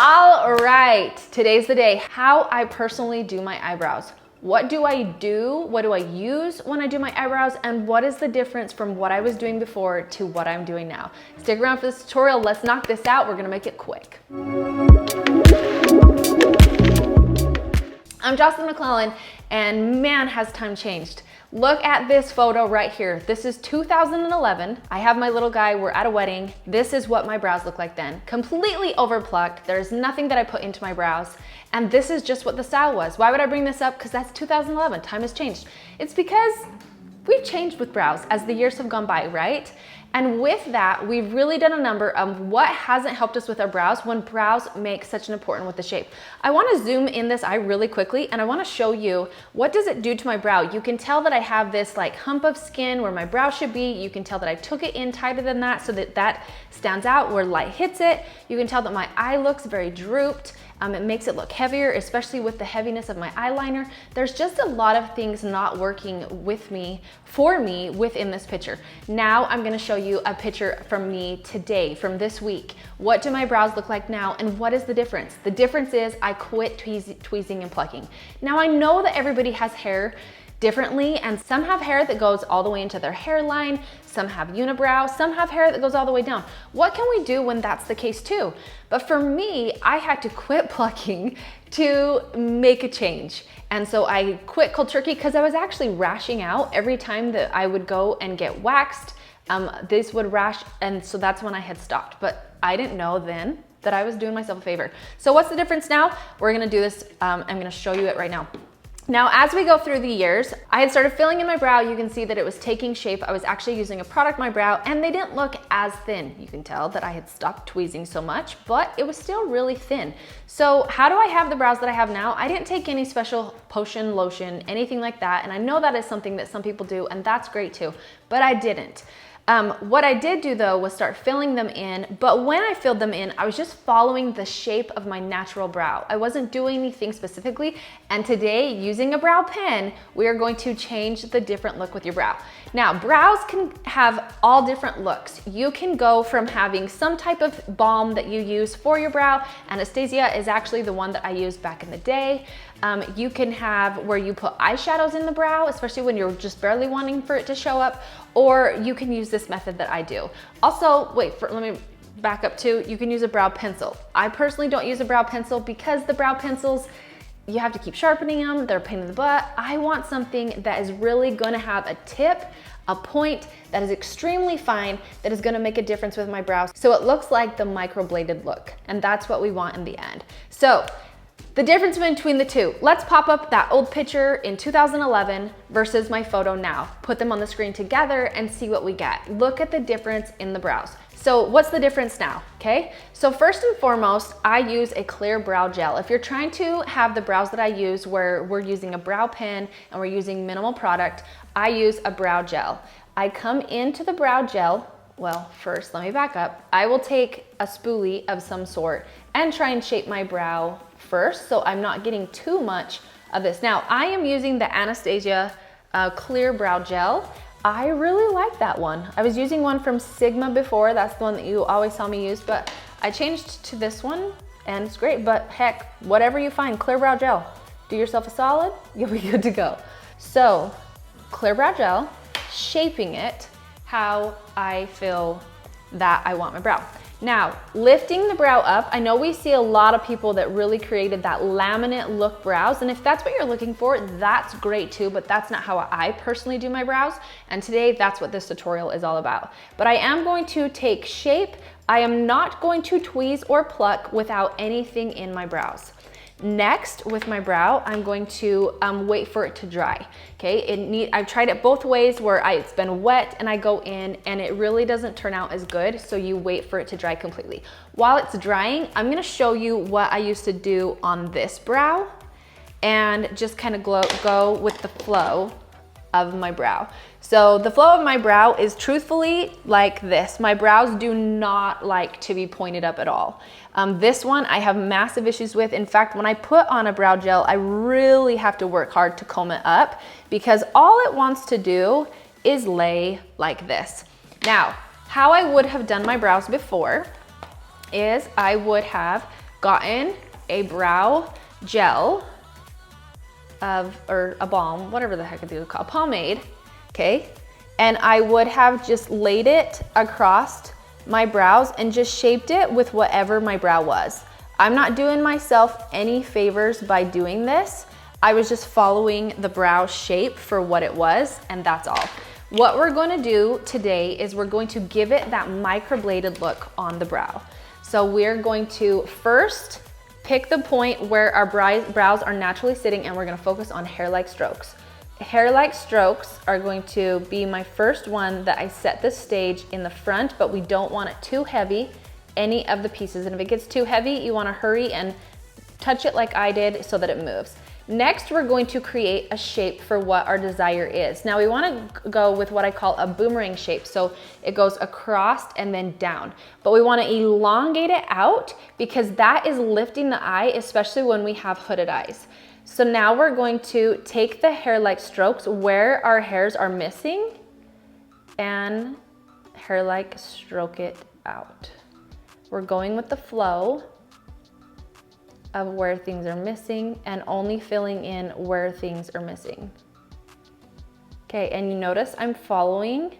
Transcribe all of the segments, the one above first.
All right, today's the day. How I personally do my eyebrows. What do I do? What do I use when I do my eyebrows? And what is the difference from what I was doing before to what I'm doing now? Stick around for this tutorial. Let's knock this out. We're gonna make it quick. I'm Jocelyn McClellan, and man, has time changed. Look at this photo right here. This is 2011. I have my little guy, we're at a wedding. This is what my brows look like then. Completely overplucked. There's nothing that I put into my brows. And this is just what the style was. Why would I bring this up? Because that's 2011, time has changed. It's because we've changed with brows as the years have gone by, right? And with that, we've really done a number of what hasn't helped us with our brows when brows make such an important with the shape. I wanna zoom in this eye really quickly and I wanna show you what does it do to my brow. You can tell that I have this like hump of skin where my brow should be. You can tell that I took it in tighter than that so that that stands out where light hits it. You can tell that my eye looks very drooped. It makes it look heavier, especially with the heaviness of my eyeliner. There's just a lot of things not working with me, for me, within this picture. Now I'm gonna show you a picture from me today, from this week. What do my brows look like now, and what is the difference? The difference is I quit tweezing and plucking. Now I know that everybody has hair differently, and some have hair that goes all the way into their hairline, some have unibrow, some have hair that goes all the way down. What can we do when that's the case too? But for me, I had to quit plucking to make a change. And so I quit cold turkey because I was actually rashing out every time that I would go and get waxed. This would rash, and so that's when I had stopped. But I didn't know then that I was doing myself a favor. So what's the difference now? We're gonna do this, I'm gonna show you it right now. Now, as we go through the years, I had started filling in my brow. You can see that it was taking shape. I was actually using a product on my brow and they didn't look as thin. You can tell that I had stopped tweezing so much, but it was still really thin. So how do I have the brows that I have now? I didn't take any special potion, lotion, anything like that. And I know that is something that some people do, and that's great too, but I didn't. What I did do though was start filling them in, but when I filled them in, I was just following the shape of my natural brow. I wasn't doing anything specifically, and today, using a brow pen, we are going to change the different look with your brow. Now, brows can have all different looks. You can go from having some type of balm that you use for your brow. Anastasia is actually the one that I used back in the day. You can have where you put eyeshadows in the brow, especially when you're just barely wanting for it to show up, or you can use this method that I do. Also, let me back up too. You can use a brow pencil. I personally don't use a brow pencil because the brow pencils, you have to keep sharpening them. They're a pain in the butt. I want something that is really gonna have a tip, a point that is extremely fine, that is gonna make a difference with my brows. So it looks like the microbladed look. And that's what we want in the end. So the difference between the two, let's pop up that old picture in 2011 versus my photo now. Put them on the screen together and see what we get. Look at the difference in the brows. So what's the difference now, okay? So first and foremost, I use a clear brow gel. If you're trying to have the brows that I use where we're using a brow pen and we're using minimal product, I use a brow gel. I come into the brow gel. Well, first, let me back up. I will take a spoolie of some sort and try and shape my brow first, so I'm not getting too much of this. Now, I am using the Anastasia clear brow gel. I really like that one. I was using one from Sigma before. That's the one that you always saw me use, but I changed to this one and it's great. But heck, whatever you find, clear brow gel, do yourself a solid, you'll be good to go. So, clear brow gel, shaping it how I feel that I want my brow. Now, lifting the brow up, I know we see a lot of people that really created that laminate look brows, and if that's what you're looking for, that's great too, but that's not how I personally do my brows, and today that's what this tutorial is all about. But I am going to take shape. I am not going to tweeze or pluck without anything in my brows. Next, with my brow, I'm going to wait for it to dry. Okay, I've tried it both ways where it's been wet and I go in and it really doesn't turn out as good, so you wait for it to dry completely. While it's drying, I'm gonna show you what I used to do on this brow and just kind of go with the flow of my brow. So the flow of my brow is truthfully like this. My brows do not like to be pointed up at all. This one I have massive issues with. In fact, when I put on a brow gel, I really have to work hard to comb it up because all it wants to do is lay like this. Now, how I would have done my brows before is I would have gotten a brow gel or a balm, whatever the heck it would call, pomade, okay? And I would have just laid it across my brows and just shaped it with whatever my brow was. I'm not doing myself any favors by doing this. I was just following the brow shape for what it was, and that's all. What we're going to do today is we're going to give it that microbladed look on the brow. So we're going to first pick the point where our brows are naturally sitting, and we're going to focus on hair-like strokes. Hair-like strokes are going to be my first one that I set the stage in the front, but we don't want it too heavy, any of the pieces. And if it gets too heavy, you want to hurry and touch it like I did so that it moves. Next, we're going to create a shape for what our desire is. Now we want to go with what I call a boomerang shape. So it goes across and then down, but we want to elongate it out because that is lifting the eye, especially when we have hooded eyes. So now we're going to take the hair-like strokes where our hairs are missing and hair-like stroke it out. We're going with the flow of where things are missing and only filling in where things are missing. Okay, and you notice I'm following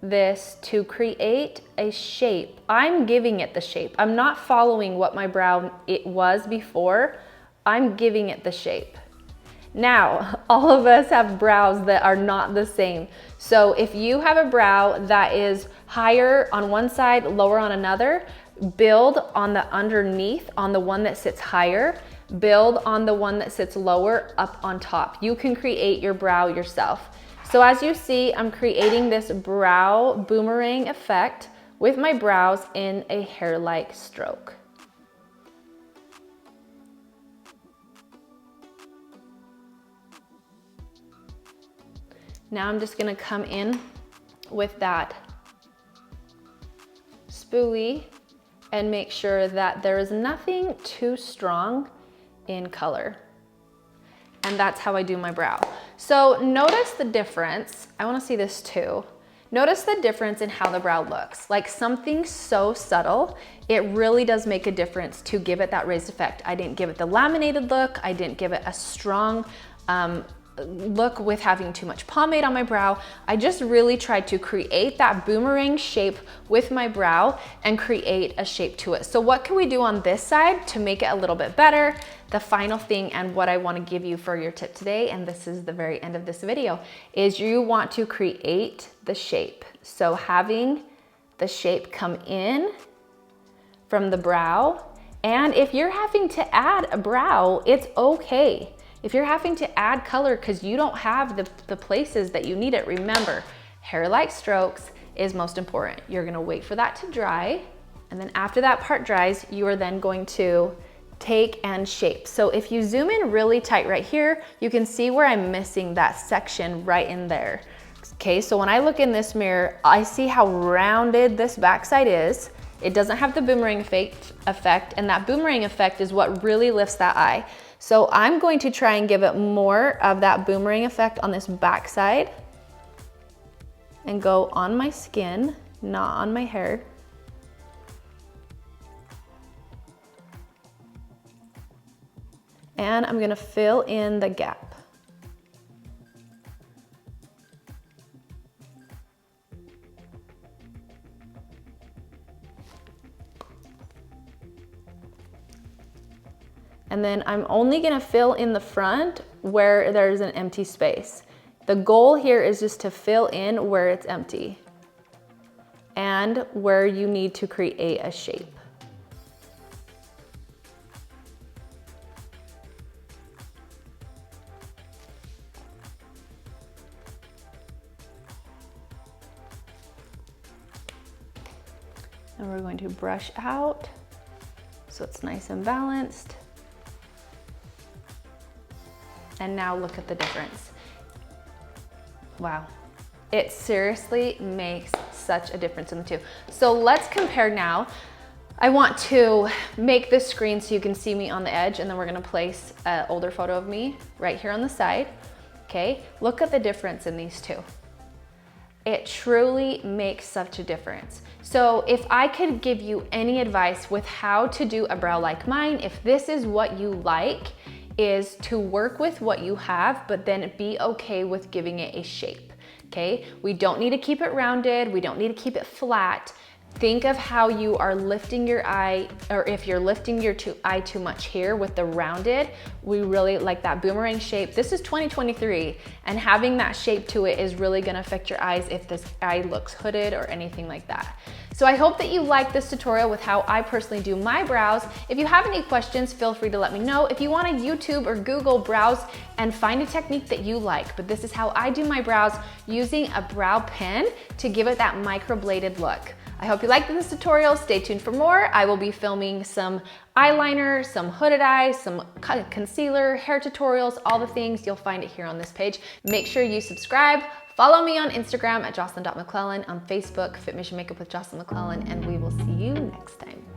this to create a shape. I'm giving it the shape. I'm not following what my brow it was before. I'm giving it the shape. Now, all of us have brows that are not the same. So if you have a brow that is higher on one side, lower on another, build on the underneath, on the one that sits higher, build on the one that sits lower up on top. You can create your brow yourself. So as you see, I'm creating this brow boomerang effect with my brows in a hair-like stroke. Now I'm just gonna come in with that spoolie and make sure that there is nothing too strong in color. And that's how I do my brow. So notice the difference. I wanna see this too. Notice the difference in how the brow looks. Like something so subtle, it really does make a difference to give it that raised effect. I didn't give it the laminated look. I didn't give it a strong look with having too much pomade on my brow. I just really tried to create that boomerang shape with my brow and create a shape to it. So what can we do on this side to make it a little bit better? The final thing and what I want to give you for your tip today, and this is the very end of this video, is you want to create the shape. So having the shape come in from the brow, and if you're having to add a brow, it's okay. If you're having to add color because you don't have the places that you need it, remember, hair-like strokes is most important. You're gonna wait for that to dry, and then after that part dries, you are then going to take and shape. So if you zoom in really tight right here, you can see where I'm missing that section right in there. Okay, so when I look in this mirror, I see how rounded this backside is. It doesn't have the boomerang effect, and that boomerang effect is what really lifts that eye. So I'm going to try and give it more of that boomerang effect on this back side and go on my skin, not on my hair. And I'm gonna fill in the gap. And then I'm only gonna fill in the front where there's an empty space. The goal here is just to fill in where it's empty and where you need to create a shape. And we're going to brush out so it's nice and balanced. And now look at the difference. Wow, it seriously makes such a difference in the two. So let's compare now. I want to make this screen so you can see me on the edge, and then we're gonna place an older photo of me right here on the side. Okay, look at the difference in these two. It truly makes such a difference. So if I could give you any advice with how to do a brow like mine, if this is what you like, is to work with what you have, but then be okay with giving it a shape, okay? We don't need to keep it rounded. We don't need to keep it flat. Think of how you are lifting your eye, or if you're lifting your eye too much here with the rounded, we really like that boomerang shape. This is 2023, and having that shape to it is really gonna affect your eyes if this eye looks hooded or anything like that. So I hope that you like this tutorial with how I personally do my brows. If you have any questions, feel free to let me know. If you wanna YouTube or Google brows and find a technique that you like, but this is how I do my brows using a brow pen to give it that microbladed look. I hope you liked this tutorial. Stay tuned for more. I will be filming some eyeliner, some hooded eyes, some concealer, hair tutorials, all the things. You'll find it here on this page. Make sure you subscribe. Follow me on Instagram at jocelyn.mcclellan, on Facebook, Fit Mission Makeup with Jocelyn McClellan, and we will see you next time.